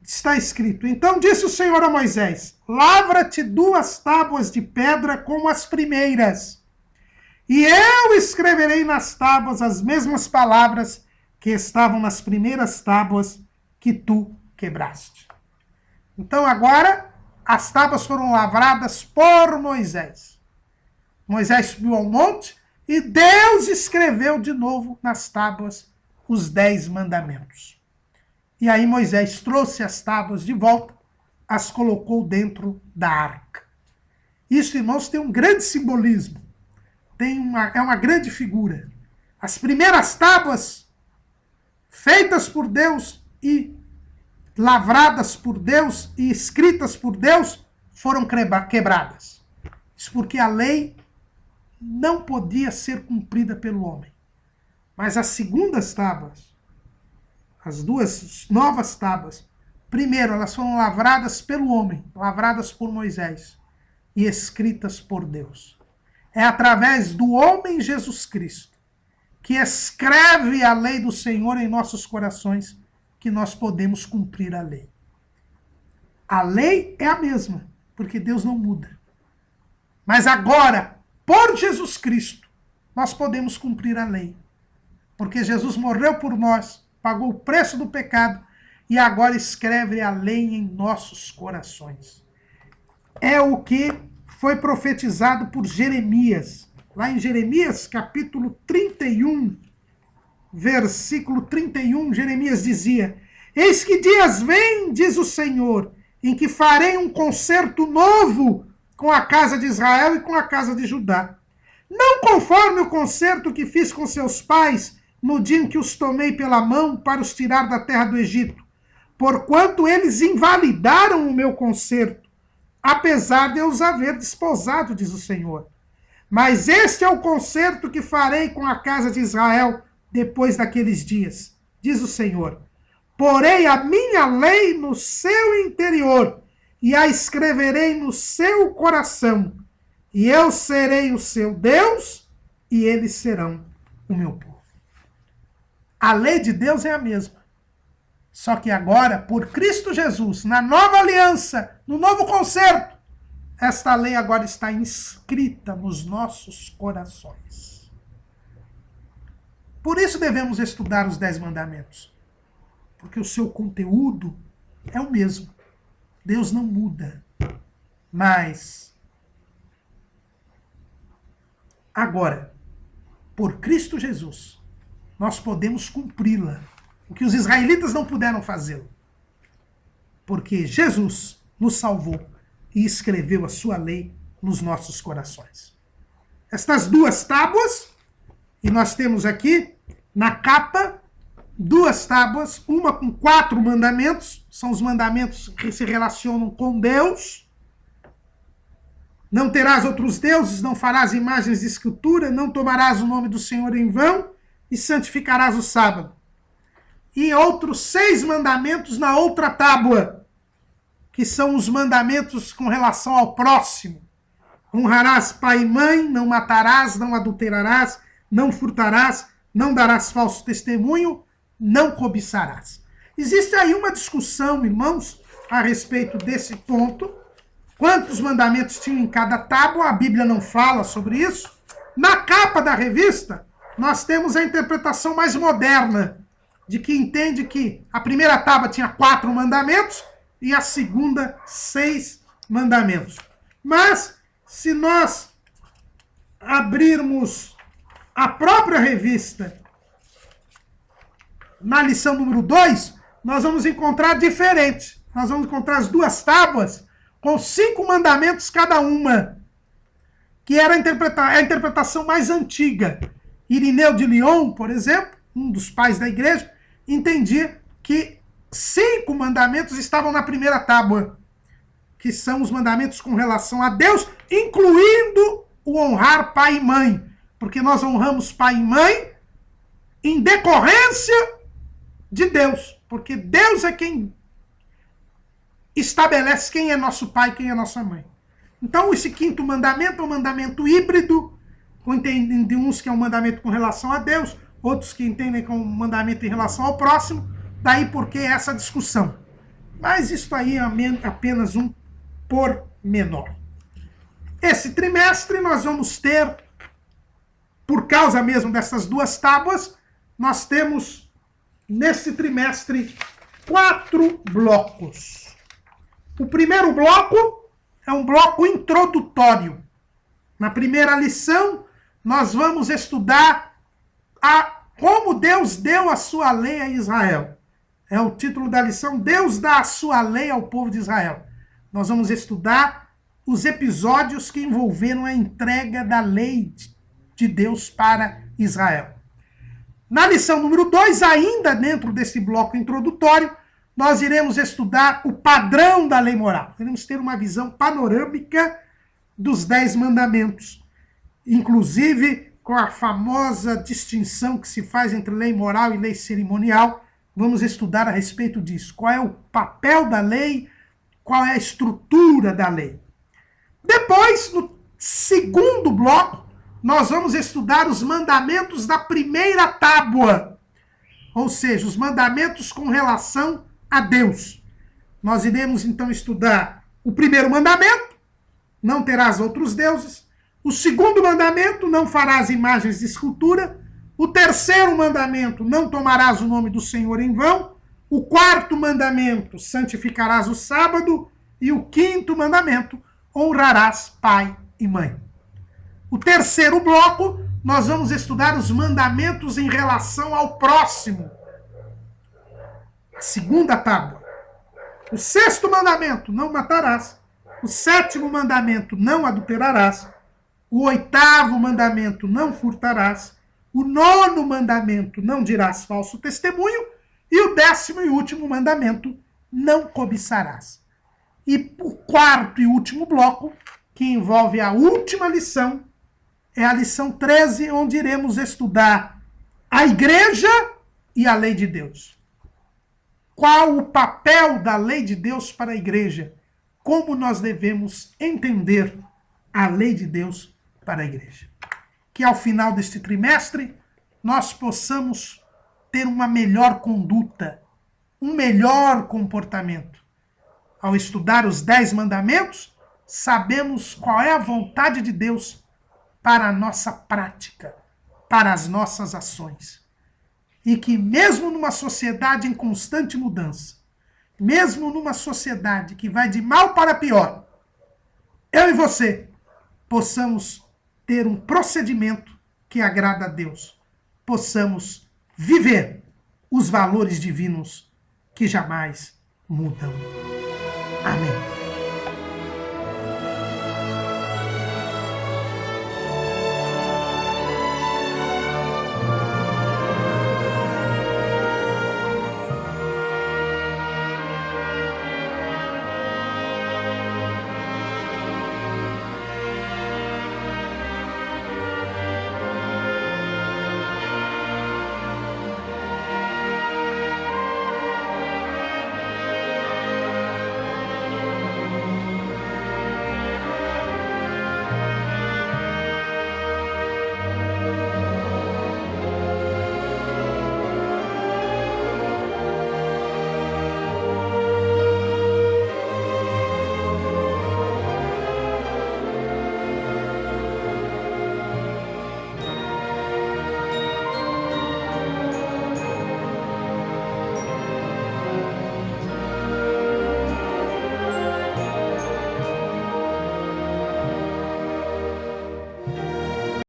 está escrito: Então disse o Senhor a Moisés: Lavra-te 2 tábuas de pedra como as primeiras, e eu escreverei nas tábuas as mesmas palavras que estavam nas primeiras tábuas que tu quebraste. Então agora as tábuas foram lavradas por Moisés. Moisés subiu ao monte e Deus escreveu de novo nas tábuas os 10 mandamentos. E aí Moisés trouxe as tábuas de volta, as colocou dentro da arca. Isso, irmãos, tem um grande simbolismo. É uma grande figura. As primeiras tábuas, feitas por Deus e lavradas por Deus e escritas por Deus, foram quebradas. Isso porque a lei não podia ser cumprida pelo homem. Mas as segundas tábuas, as 2 novas tábuas, primeiro, elas foram lavradas pelo homem, lavradas por Moisés e escritas por Deus. É através do homem Jesus Cristo, que escreve a lei do Senhor em nossos corações, que nós podemos cumprir a lei. A lei é a mesma, porque Deus não muda. Mas agora, por Jesus Cristo, nós podemos cumprir a lei. Porque Jesus morreu por nós, pagou o preço do pecado e agora escreve a lei em nossos corações. É o que foi profetizado por Jeremias. Lá em Jeremias, capítulo 31, versículo 31, Jeremias dizia: Eis que dias vêm, diz o Senhor, em que farei um concerto novo com a casa de Israel e com a casa de Judá. Não conforme o concerto que fiz com seus pais no dia em que os tomei pela mão para os tirar da terra do Egito, porquanto eles invalidaram o meu concerto, apesar de eu os haver desposado, diz o Senhor. Mas este é o concerto que farei com a casa de Israel depois daqueles dias, diz o Senhor. Porei a minha lei no seu interior e a escreverei no seu coração. E eu serei o seu Deus e eles serão o meu povo. A lei de Deus é a mesma. Só que agora, por Cristo Jesus, na nova aliança, no novo concerto, esta lei agora está inscrita nos nossos corações. Por isso devemos estudar os 10 mandamentos. Porque o seu conteúdo é o mesmo. Deus não muda. Mas, agora, por Cristo Jesus, nós podemos cumpri-la. O que os israelitas não puderam fazer. Porque Jesus nos salvou e escreveu a sua lei nos nossos corações. Estas 2 tábuas, e nós temos aqui na capa 2 tábuas, uma com 4 mandamentos, são os mandamentos que se relacionam com Deus. Não terás outros deuses, não farás imagens de escultura, não tomarás o nome do Senhor em vão e santificarás o sábado. E outros 6 mandamentos na outra tábua, que são os mandamentos com relação ao próximo. Honrarás pai e mãe, não matarás, não adulterarás, não furtarás, não darás falso testemunho, não cobiçarás. Existe aí uma discussão, irmãos, a respeito desse ponto. Quantos mandamentos tinham em cada tábua? A Bíblia não fala sobre isso. Na capa da revista, nós temos a interpretação mais moderna, de que entende que a primeira tábua tinha 4 mandamentos e a segunda 6 mandamentos. Mas, se nós abrirmos a própria revista, na lição número 2, nós vamos encontrar diferente. Nós vamos encontrar as 2 tábuas com 5 mandamentos cada uma, que era a interpretação mais antiga. Irineu de Lyon, por exemplo, um dos pais da igreja, entendia que 5 mandamentos estavam na primeira tábua, que são os mandamentos com relação a Deus, incluindo o honrar pai e mãe, porque nós honramos pai e mãe em decorrência de Deus, porque Deus é quem estabelece quem é nosso pai e quem é nossa mãe. Então, esse 5º mandamento é um mandamento híbrido, entendem uns que é um mandamento com relação a Deus, outros que entendem como um mandamento em relação ao próximo, daí porque essa discussão. Mas isso aí é apenas um pormenor. Esse trimestre nós vamos ter, por causa mesmo dessas 2 tábuas, nós temos, nesse trimestre, 4 blocos. O primeiro bloco é um bloco introdutório. Na primeira lição, nós vamos estudar como Deus deu a sua lei a Israel. É o título da lição, Deus dá a sua lei ao povo de Israel. Nós vamos estudar os episódios que envolveram a entrega da lei de Deus para Israel. Na lição número 2, ainda dentro desse bloco introdutório, nós iremos estudar o padrão da lei moral. Iremos ter uma visão panorâmica dos 10 mandamentos, inclusive com a famosa distinção que se faz entre lei moral e lei cerimonial. Vamos estudar a respeito disso. Qual é o papel da lei, qual é a estrutura da lei. Depois, no segundo bloco, nós vamos estudar os mandamentos da primeira tábua, ou seja, os mandamentos com relação a Deus. Nós iremos então estudar o primeiro mandamento, não terás outros deuses. O segundo mandamento, não farás imagens de escultura. O terceiro mandamento, não tomarás o nome do Senhor em vão. O quarto mandamento, santificarás o sábado. E o quinto mandamento, honrarás pai e mãe. O terceiro bloco, nós vamos estudar os mandamentos em relação ao próximo. A segunda tábua. O sexto mandamento, não matarás. O 7º mandamento, não adulterarás. O 8º mandamento, não furtarás. O 9º mandamento, não dirás falso testemunho. E o 10º e último mandamento, não cobiçarás. E o 4º e último bloco, que envolve a última lição, é a lição 13, onde iremos estudar a igreja e a lei de Deus. Qual o papel da lei de Deus para a igreja? Como nós devemos entender a lei de Deus para a igreja? Que ao final deste trimestre nós possamos ter uma melhor conduta, um melhor comportamento. Ao estudar os 10 mandamentos, sabemos qual é a vontade de Deus para a nossa prática, para as nossas ações. E que mesmo numa sociedade em constante mudança, mesmo numa sociedade que vai de mal para pior, eu e você possamos ter um procedimento que agrada a Deus, possamos viver os valores divinos que jamais mudam. Amém.